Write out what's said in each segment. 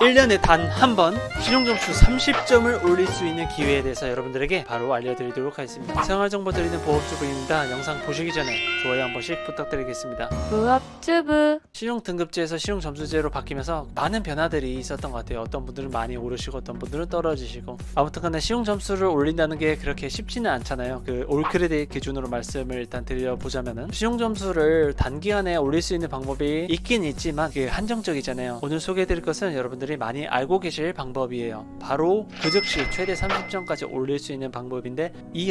1년에 단 한 번 신용점수 30점을 올릴 수 있는 기회에 대해서 여러분들에게 바로 알려드리도록 하겠습니다. 생활정보 드리는 보업주부입니다. 영상 보시기 전에 좋아요 한 번씩 부탁드리겠습니다. 보업주부. 신용등급제에서 신용점수제로 바뀌면서 많은 변화들이 있었던 것 같아요. 어떤 분들은 많이 오르시고 어떤 분들은 떨어지시고, 아무튼 간에 신용점수를 올린다는 게 그렇게 쉽지는 않잖아요. 그 올크레딧 기준으로 말씀을 일단 드려보자면은, 신용점수를 단기간에 올릴 수 있는 방법이 있긴 있지만 그게 한정적이잖아요. 오늘 소개해드릴 것은 여러분들이 많이 알고 계실 방법이에요. 바로 그 즉시 최대 30점까지 올릴 수 있는 방법인데, 이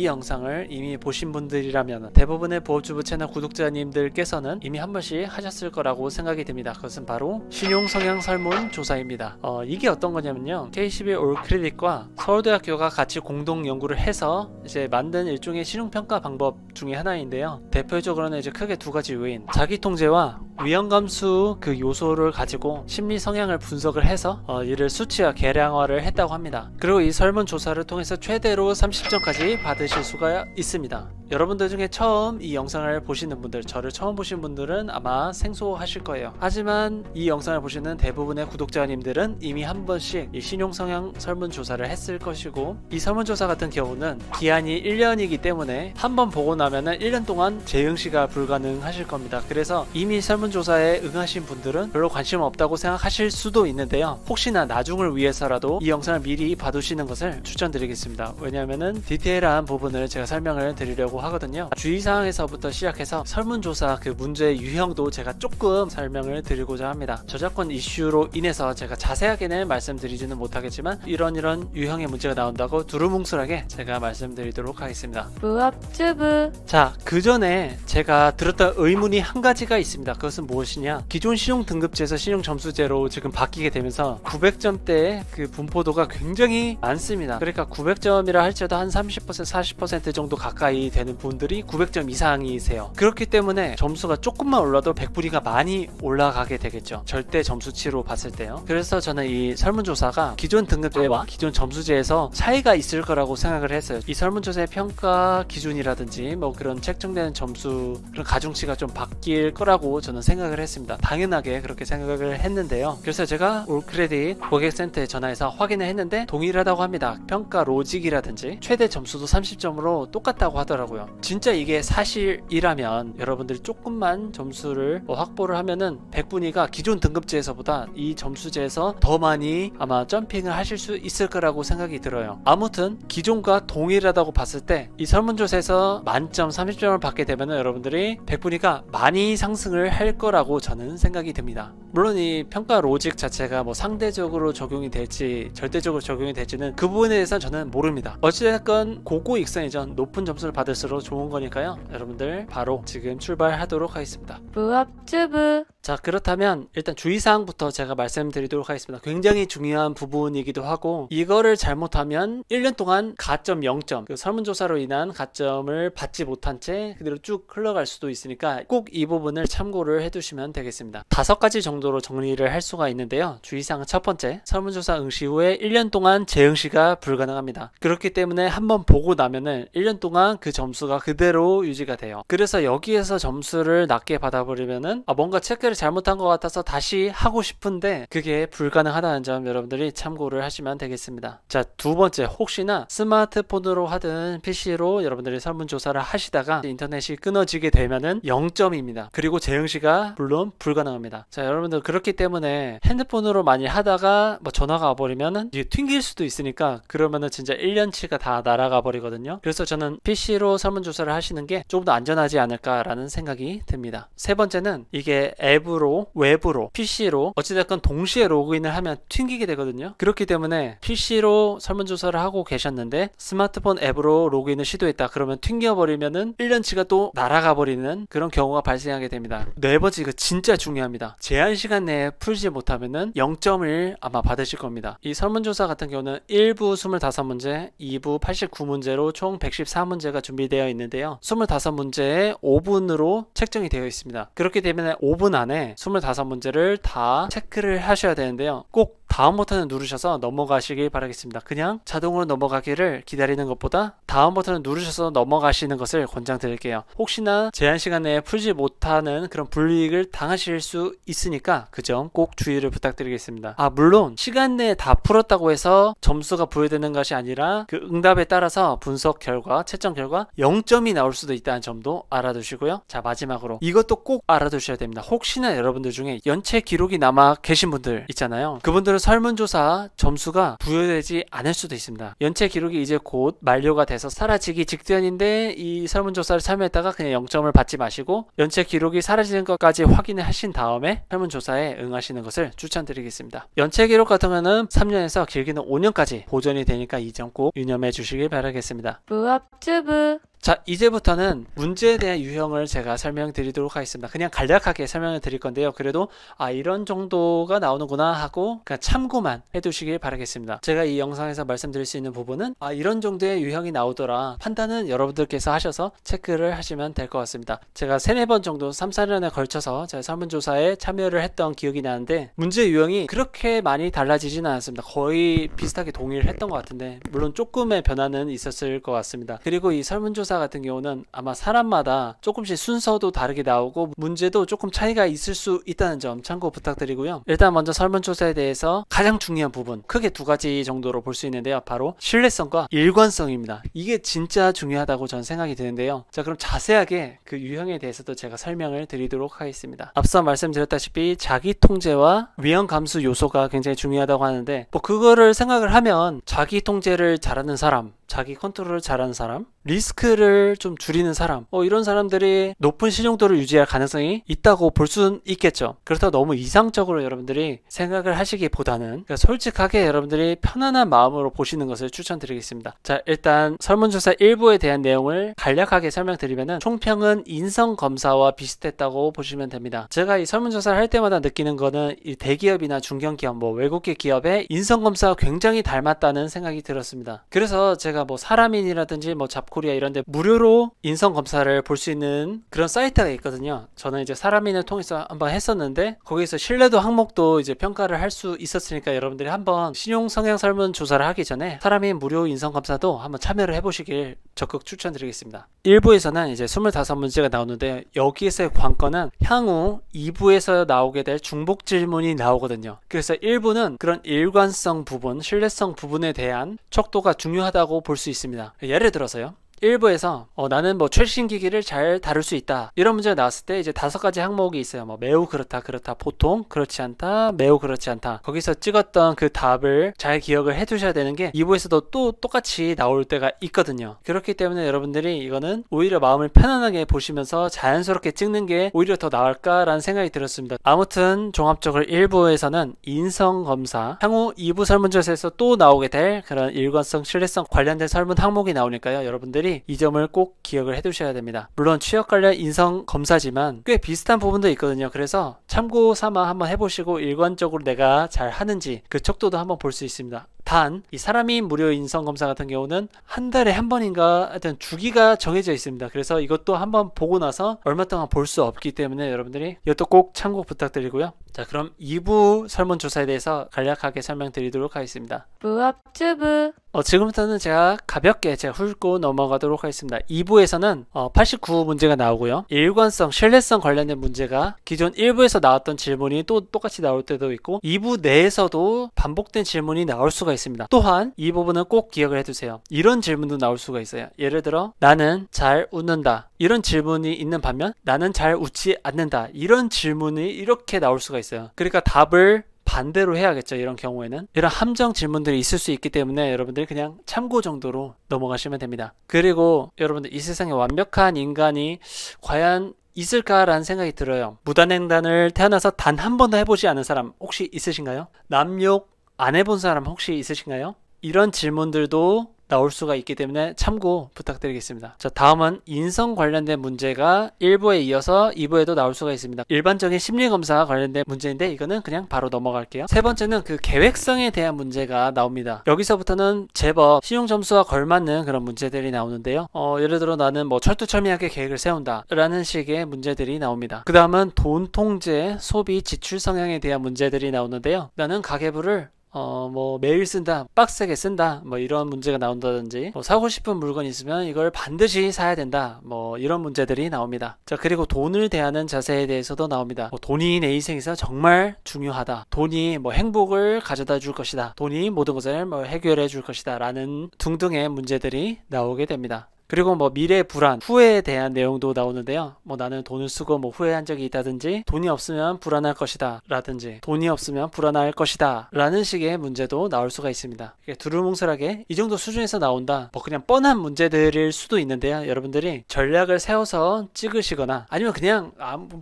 영상을 이미 보신 분들이라면 대부분의 보업주부 채널 구독자님들께서는 이미 한 번씩 하셨을 거라고 생각이 듭니다. 그것은 바로 신용성향 설문조사입니다. 이게 어떤 거냐면요, K11 올크레딧과 서울대학교가 같이 공동 연구를 해서 이제 만든 일종의 신용평가 방법 중에 하나인데요. 대표적으로는 이제 크게 두 가지 요인, 자기통제와 위험감수 그 요소를 가지고 심리 성향을 분석을 해서 이를 수치화 계량화를 했다고 합니다. 그리고 이 설문조사를 통해서 최대로 30점까지 받으실 수가 있습니다. 여러분들 중에 처음 이 영상을 보시는 분들, 저를 처음 보신 분들은 아마 생소하실 거예요. 하지만 이 영상을 보시는 대부분의 구독자님들은 이미 한 번씩 이 신용성향 설문조사를 했을 것이고, 이 설문조사 같은 경우는 기한이 1년이기 때문에 한 번 보고 나면은 1년 동안 재응시가 불가능하실 겁니다. 그래서 이미 설문조사에 응하신 분들은 별로 관심 없다고 생각하실 수도 있는데요, 혹시나 나중을 위해서라도 이 영상을 미리 봐두시는 것을 추천드리겠습니다. 왜냐하면은 디테일한 부분을 제가 설명을 드리려고 하거든요. 주의사항에서부터 시작해서 설문조사 그 문제의 유형도 제가 조금 설명을 드리고자 합니다. 저작권 이슈로 인해서 제가 자세하게는 말씀드리지는 못하겠지만 이런 유형의 문제가 나온다고 두루뭉술하게 제가 말씀드리도록 하겠습니다. 보업주부. 자, 그 전에 제가 들었던 의문이 한 가지가 있습니다. 그것은 무엇이냐, 기존 신용등급제에서 신용점수제로 지금 바뀌게 되면서 900점대의 그 분포도가 굉장히 많습니다. 그러니까 900점이라 할지라도 한 30% 40% 정도 가까이 되는 분들이 900점 이상이세요. 그렇기 때문에 점수가 조금만 올라도 100분위가 많이 올라가게 되겠죠, 절대 점수치로 봤을 때요. 그래서 저는 이 설문조사가 기존 등급제와 기존 점수제에서 차이가 있을 거라고 생각을 했어요. 이 설문조사의 평가 기준이라든지 뭐 그런 책정되는 점수, 그런 가중치가 좀 바뀔 거라고 저는 생각을 했습니다. 당연하게 그렇게 생각을 했는데요. 그래서 제가 올크레딧 고객센터에 전화해서 확인을 했는데 동일하다고 합니다. 평가 로직이라든지 최대 점수도 30점으로 똑같다고 하더라고요. 진짜 이게 사실이라면 여러분들이 조금만 점수를 확보를 하면은 100분위가 기존 등급제에서보다 이 점수제에서 더 많이 아마 점핑을 하실 수 있을 거라고 생각이 들어요. 아무튼 기존과 동일하다고 봤을 때 이 설문조사에서 만점 30점을 받게 되면은 여러분들이 100분위가 많이 상승을 할 거라고 저는 생각이 듭니다. 물론 이 평가 로직 자체가 뭐 상대적으로 적용이 될지 절대적으로 적용이 될지는 그 부분에 대해서 저는 모릅니다. 어찌됐건 고고익선이죠. 높은 점수를 받을수록 좋은 거니까요. 여러분들 바로 지금 출발하도록 하겠습니다. 보업주부. 자, 그렇다면 일단 주의사항부터 제가 말씀드리도록 하겠습니다. 굉장히 중요한 부분이기도 하고, 이거를 잘못하면 1년 동안 가점 0점, 그 설문조사로 인한 가점을 받지 못한 채 그대로 쭉 흘러갈 수도 있으니까 꼭 이 부분을 참고를 해두시면 되겠습니다. 5가지 정도로 정리를 할 수가 있는데요. 주의사항 첫 번째, 설문조사 응시 후에 1년 동안 재응시가 불가능합니다. 그렇기 때문에 한번 보고 나면은 1년 동안 그 점수가 그대로 유지가 돼요. 그래서 여기에서 점수를 낮게 받아버리면은 뭔가 체크를 잘못한 것 같아서 다시 하고 싶은데 그게 불가능하다는 점 여러분들이 참고를 하시면 되겠습니다. 자, 두 번째, 혹시나 스마트폰으로 하든 PC로 여러분들이 설문조사를 하시다가 인터넷이 끊어지게 되면은 0점입니다. 그리고 재응시가 물론 불가능합니다. 자, 여러분들 그렇기 때문에 핸드폰으로 많이 하다가 뭐 전화가 와버리면은 이게 튕길 수도 있으니까 그러면은 진짜 1년치가 다 날아가 버리거든요. 그래서 저는 PC로 설문조사를 하시는 게 조금 더 안전하지 않을까라는 생각이 듭니다. 세 번째는 이게 앱으로, 웹으로, PC로 어찌됐건 동시에 로그인을 하면 튕기게 되거든요. 그렇기 때문에 PC로 설문조사를 하고 계셨는데 스마트폰 앱으로 로그인을 시도했다 그러면 튕겨버리면은 1년치가 또 날아가 버리는 그런 경우가 발생하게 됩니다. 네 번째, 이거 진짜 중요합니다. 제한 시간 내에 풀지 못하면은 0점을 아마 받으실 겁니다. 이 설문조사 같은 경우는 1부 25문제, 2부 89문제로 총 114문제가 준비되어 있는데요. 25문제에 5분으로 책정이 되어 있습니다. 그렇기 때문에 5분 안에 25문제를 다 체크를 하셔야 되는데요. 꼭 다음 버튼을 누르셔서 넘어가시길 바라겠습니다. 그냥 자동으로 넘어가기를 기다리는 것보다 다음 버튼을 누르셔서 넘어가시는 것을 권장드릴게요. 혹시나 제한 시간 내에 풀지 못하는 그런 불이익을 당하실 수 있으니까 그 점 꼭 주의를 부탁드리겠습니다. 물론 시간 내에 다 풀었다고 해서 점수가 부여되는 것이 아니라 그 응답에 따라서 분석 결과, 채점 결과 0점이 나올 수도 있다는 점도 알아두시고요. 자, 마지막으로 이것도 꼭 알아두셔야 됩니다. 혹시나 여러분들 중에 연체 기록이 남아 계신 분들 있잖아요. 그분들은 설문조사 점수가 부여되지 않을 수도 있습니다. 연체 기록이 이제 곧 만료가 돼서 사라지기 직전인데 이 설문조사를 참여했다가 그냥 0점을 받지 마시고 연체 기록이 사라지는 것까지 확인을 하신 다음에 설문조사에 응하시는 것을 추천드리겠습니다. 연체 기록 같은 경우는 3년에서 길게는 5년까지 보존이 되니까 이 점 꼭 유념해 주시길 바라겠습니다. 무압주부 자, 이제부터는 문제에 대한 유형을 제가 설명드리도록 하겠습니다. 그냥 간략하게 설명을 드릴 건데요. 그래도 이런 정도가 나오는구나 하고 그냥 참고만 해두시길 바라겠습니다. 제가 이 영상에서 말씀드릴 수 있는 부분은 이런 정도의 유형이 나오더라 판단은 여러분들께서 하셔서 체크를 하시면 될 것 같습니다. 제가 3-4번 정도 3-4년에 걸쳐서 제가 설문조사에 참여를 했던 기억이 나는데 문제 유형이 그렇게 많이 달라지지는 않았습니다. 거의 비슷하게 동일을 했던 것 같은데 물론 조금의 변화는 있었을 것 같습니다. 그리고 이 설문조사 같은 경우는 아마 사람마다 조금씩 순서도 다르게 나오고 문제도 조금 차이가 있을 수 있다는 점 참고 부탁드리고요. 일단 먼저 설문조사에 대해서 가장 중요한 부분 크게 2가지 정도로 볼 수 있는데요. 바로 신뢰성과 일관성입니다. 이게 진짜 중요하다고 저는 생각이 드는데요. 자, 그럼 자세하게 그 유형에 대해서도 제가 설명을 드리도록 하겠습니다. 앞서 말씀드렸다시피 자기 통제와 위험 감수 요소가 굉장히 중요하다고 하는데 그거를 생각을 하면 자기 통제를 잘하는 사람, 자기 컨트롤을 잘하는 사람, 리스크를 좀 줄이는 사람 이런 사람들이 높은 신용도를 유지할 가능성이 있다고 볼 수는 있겠죠. 그렇다고 너무 이상적으로 여러분들이 생각을 하시기보다는 그러니까 솔직하게 여러분들이 편안한 마음으로 보시는 것을 추천드리겠습니다. 자, 일단 설문조사 일부에 대한 내용을 간략하게 설명드리면 총평은 인성검사와 비슷했다고 보시면 됩니다. 제가 이 설문조사를 할 때마다 느끼는 거는 이 대기업이나 중견기업, 외국계 기업의 인성검사가 굉장히 닮았다는 생각이 들었습니다. 그래서 제가 사람인이라든지 잡코리아 이런데 무료로 인성검사를 볼 수 있는 그런 사이트가 있거든요. 저는 이제 사람인을 통해서 한번 했었는데 거기서 신뢰도 항목도 이제 평가를 할 수 있었으니까 여러분들이 한번 신용 성향 설문 조사를 하기 전에 사람인 무료 인성검사도 한번 참여를 해보시길 적극 추천드리겠습니다. 1부에서는 이제 25문제가 나오는데 여기에서의 관건은 향후 2부에서 나오게 될 중복 질문이 나오거든요. 그래서 1부는 그런 일관성 부분, 신뢰성 부분에 대한 척도가 중요하다고 볼 수 있습니다. 예를 들어서요. 1부에서 나는 최신 기기를 잘 다룰 수 있다 이런 문제가 나왔을 때 이제 5가지 항목이 있어요. 매우 그렇다, 보통 그렇지 않다, 매우 그렇지 않다. 거기서 찍었던 그 답을 잘 기억을 해 두셔야 되는 게 2부에서도 또 똑같이 나올 때가 있거든요. 그렇기 때문에 여러분들이 이거는 오히려 마음을 편안하게 보시면서 자연스럽게 찍는 게 오히려 더 나을까라는 생각이 들었습니다. 아무튼 종합적으로 1부에서는 인성검사, 향후 2부 설문조사에서 또 나오게 될 그런 일관성, 신뢰성 관련된 설문 항목이 나오니까요. 여러분들이 이 점을 꼭 기억을 해 두셔야 됩니다. 물론 취업 관련 인성 검사지만 꽤 비슷한 부분도 있거든요. 그래서 참고 삼아 한번 해보시고 일관적으로 내가 잘 하는지 그 척도도 한번 볼 수 있습니다. 단 이 사람이 무료 인성 검사 같은 경우는 한 달에 한 번인가 하여튼 주기가 정해져 있습니다. 그래서 이것도 한번 보고 나서 얼마 동안 볼 수 없기 때문에 여러분들이 이것도 꼭 참고 부탁드리고요. 자, 그럼 2부 설문조사에 대해서 간략하게 설명드리도록 하겠습니다. 무압주부 지금부터는 제가 가볍게 훑고 넘어가도록 하겠습니다. 2부에서는 89문제가 나오고요. 일관성, 신뢰성 관련된 문제가 기존 1부에서 나왔던 질문이 또 똑같이 나올 때도 있고 2부 내에서도 반복된 질문이 나올 수가 있습니다. 또한 이 부분은 꼭 기억을 해두세요. 이런 질문도 나올 수가 있어요. 예를 들어 나는 잘 웃는다 이런 질문이 있는 반면 나는 잘 웃지 않는다 이런 질문이 이렇게 나올 수가 있어요. 그러니까 답을 반대로 해야겠죠. 이런 경우에는 이런 함정 질문들이 있을 수 있기 때문에 여러분들이 그냥 참고 정도로 넘어가시면 됩니다. 그리고 여러분들 이 세상에 완벽한 인간이 과연 있을까라는 생각이 들어요. 무단횡단을 태어나서 단 한 번도 해보지 않은 사람 혹시 있으신가요? 남욕 안 해본 사람 혹시 있으신가요? 이런 질문들도 나올 수가 있기 때문에 참고 부탁드리겠습니다. 자, 다음은 인성 관련된 문제가 1부에 이어서 2부에도 나올 수가 있습니다. 일반적인 심리검사 관련된 문제인데 이거는 그냥 바로 넘어갈게요. 세 번째는 그 계획성에 대한 문제가 나옵니다. 여기서부터는 제법 신용 점수와 걸맞는 그런 문제들이 나오는데요. 예를 들어 나는 철두철미하게 계획을 세운다 라는 식의 문제들이 나옵니다. 그 다음은 돈 통제, 소비, 지출 성향에 대한 문제들이 나오는데요. 나는 가계부를 뭐 매일 쓴다, 빡세게 쓴다, 뭐 이런 문제가 나온다든지, 뭐 사고 싶은 물건 있으면 이걸 반드시 사야 된다, 뭐 이런 문제들이 나옵니다. 자, 그리고 돈을 대하는 자세에 대해서도 나옵니다. 뭐 돈이 내 인생에서 정말 중요하다, 돈이 뭐 행복을 가져다 줄 것이다, 돈이 모든 것을 뭐 해결해 줄 것이다 라는 등등의 문제들이 나오게 됩니다. 그리고 뭐 미래 불안, 후회에 대한 내용도 나오는데요. 뭐 나는 돈을 쓰고 뭐 후회한 적이 있다든지, 돈이 없으면 불안할 것이다 라든지, 돈이 없으면 불안할 것이다 라는 식의 문제도 나올 수가 있습니다. 두루뭉술하게 이 정도 수준에서 나온다, 뭐 그냥 뻔한 문제들일 수도 있는데요. 여러분들이 전략을 세워서 찍으시거나 아니면 그냥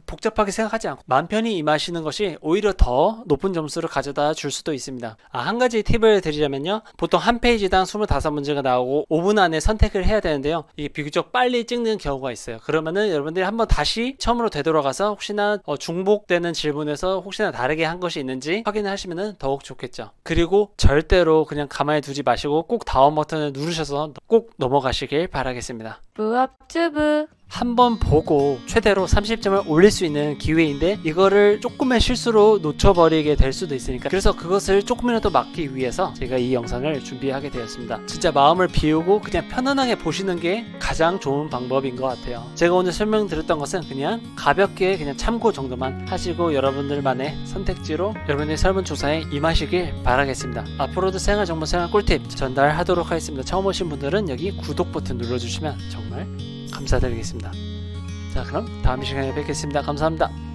복잡하게 생각하지 않고 마음 편히 임하시는 것이 오히려 더 높은 점수를 가져다 줄 수도 있습니다. 한 가지 팁을 드리자면요, 보통 한 페이지당 25문제가 나오고 5분 안에 선택을 해야 되는데요, 이게 비교적 빨리 찍는 경우가 있어요. 그러면은 여러분들이 한번 다시 처음으로 되돌아가서 혹시나 중복되는 질문에서 혹시나 다르게 한 것이 있는지 확인을 하시면 더욱 좋겠죠. 그리고 절대로 그냥 가만히 두지 마시고 꼭 다음 버튼을 누르셔서 꼭 넘어가시길 바라겠습니다. 무업주부 한번 보고 최대로 30점을 올릴 수 있는 기회인데 이거를 조금의 실수로 놓쳐버리게 될 수도 있으니까, 그래서 그것을 조금이라도 막기 위해서 제가 이 영상을 준비하게 되었습니다. 진짜 마음을 비우고 그냥 편안하게 보시는 게 가장 좋은 방법인 것 같아요. 제가 오늘 설명드렸던 것은 그냥 가볍게 그냥 참고 정도만 하시고 여러분들만의 선택지로 여러분의 설문조사에 임하시길 바라겠습니다. 앞으로도 생활정보 생활 꿀팁 전달하도록 하겠습니다. 처음 오신 분들은 여기 구독 버튼 눌러주시면 정말 감사드리겠습니다. 자, 그럼 다음 시간에 뵙겠습니다. 감사합니다.